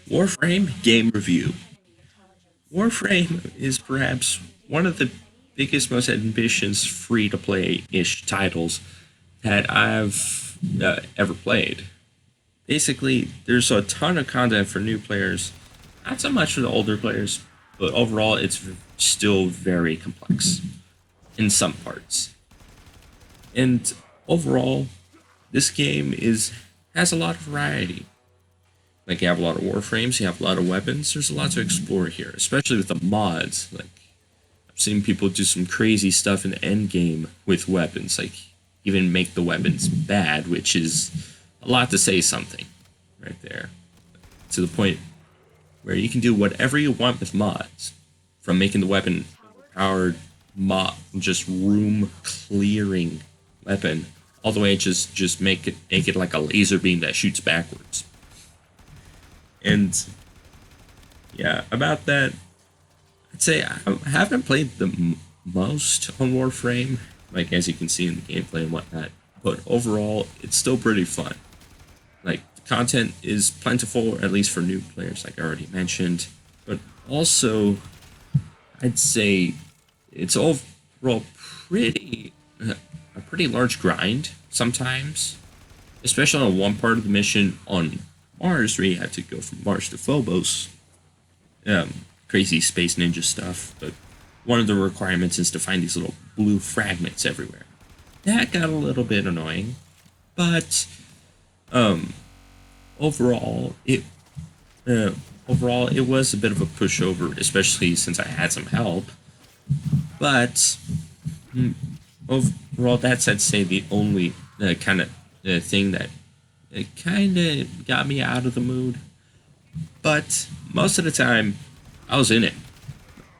Warframe Game Review. Warframe is perhaps one of the biggest, most ambitious free to play ish titles that I've ever played. Basically, there's a ton of content for new players, not so much for the older players, but overall, it's still very complex in some parts. And overall, this game has a lot of variety. Like you have a lot of warframes, you have a lot of weapons. There's a lot to explore here, especially with the mods. Like I've seen people do some crazy stuff in the end game with weapons, like even make the weapons bad, which is a lot to say something right there. To the point where you can do whatever you want with mods, from making the weapon overpowered, just room clearing weapon, all the way to just make it like a laser beam that shoots backwards. And yeah, about that, I'd say I haven't played the most on Warframe, like as you can see in the gameplay and whatnot. But overall, it's still pretty fun. Like the content is plentiful, at least for new players, like I already mentioned. But also, I'd say it's overall pretty a pretty large grind sometimes, especially on one part of the mission on Mars, where you have to go from Mars to Phobos. Crazy space ninja stuff, but one of the requirements is to find these little blue fragments everywhere. That got a little bit annoying, but overall it was a bit of a pushover, especially since I had some help. But overall, that's I'd say the only kind of thing that it kind of got me out of the mood. But most of the time, I was in it.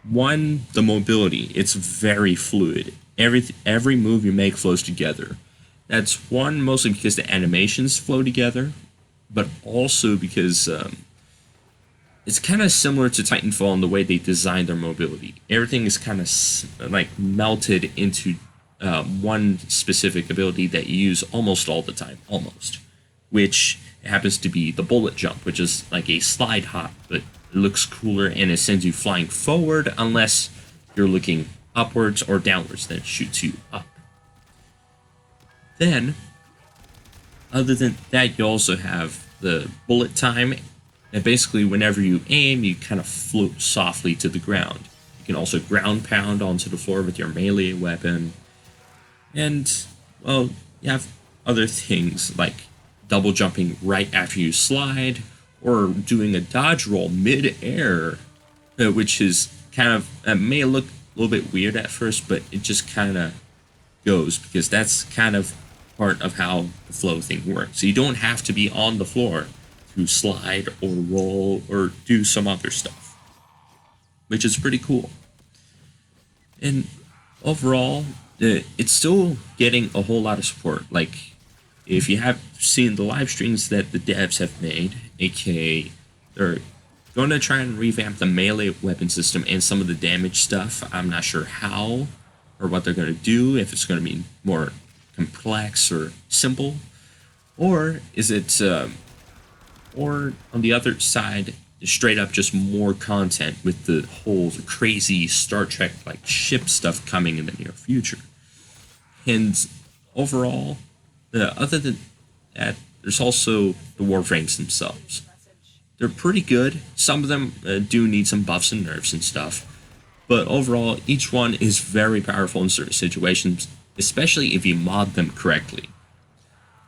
One, the mobility. It's very fluid. Every move you make flows together. That's one, mostly because the animations flow together, but also because it's kind of similar to Titanfall in the way they designed their mobility. Everything is kind of like melted into one specific ability that you use almost all the time, which happens to be the bullet jump, which is like a slide hop, but it looks cooler and it sends you flying forward unless you're looking upwards or downwards, then it shoots you up. Then, other than that, you also have the bullet time, and basically whenever you aim, you kind of float softly to the ground. You can also ground pound onto the floor with your melee weapon, and, well, you have other things like double jumping right after you slide, or doing a dodge roll mid-air, which is kind of, may look a little bit weird at first, but it just kind of goes, because that's kind of part of how the flow thing works. So you don't have to be on the floor to slide or roll or do some other stuff, which is pretty cool. And overall, it's still getting a whole lot of support. Like, if you have seen the live streams that the devs have made, aka they're going to try and revamp the melee weapon system and some of the damage stuff. I'm not sure how or what they're going to do, if it's going to be more complex or simple, or is it, or on the other side, straight up just more content with the whole crazy Star Trek like ship stuff coming in the near future. And overall, other than that, there's also the Warframes themselves. They're pretty good. Some of them do need some buffs and nerfs and stuff. But overall, each one is very powerful in certain situations, especially if you mod them correctly.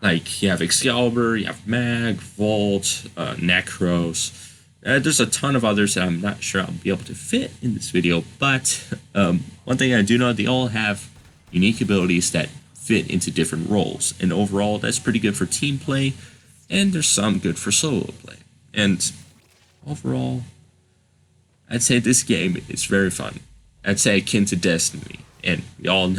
Like, you have Excalibur, you have Mag, Volt, Necros. There's a ton of others that I'm not sure I'll be able to fit in this video, but one thing I do know, they all have unique abilities that fit into different roles, and overall that's pretty good for team play, and there's some good for solo play. And overall, I'd say this game is very fun. I'd say akin to Destiny, and we all know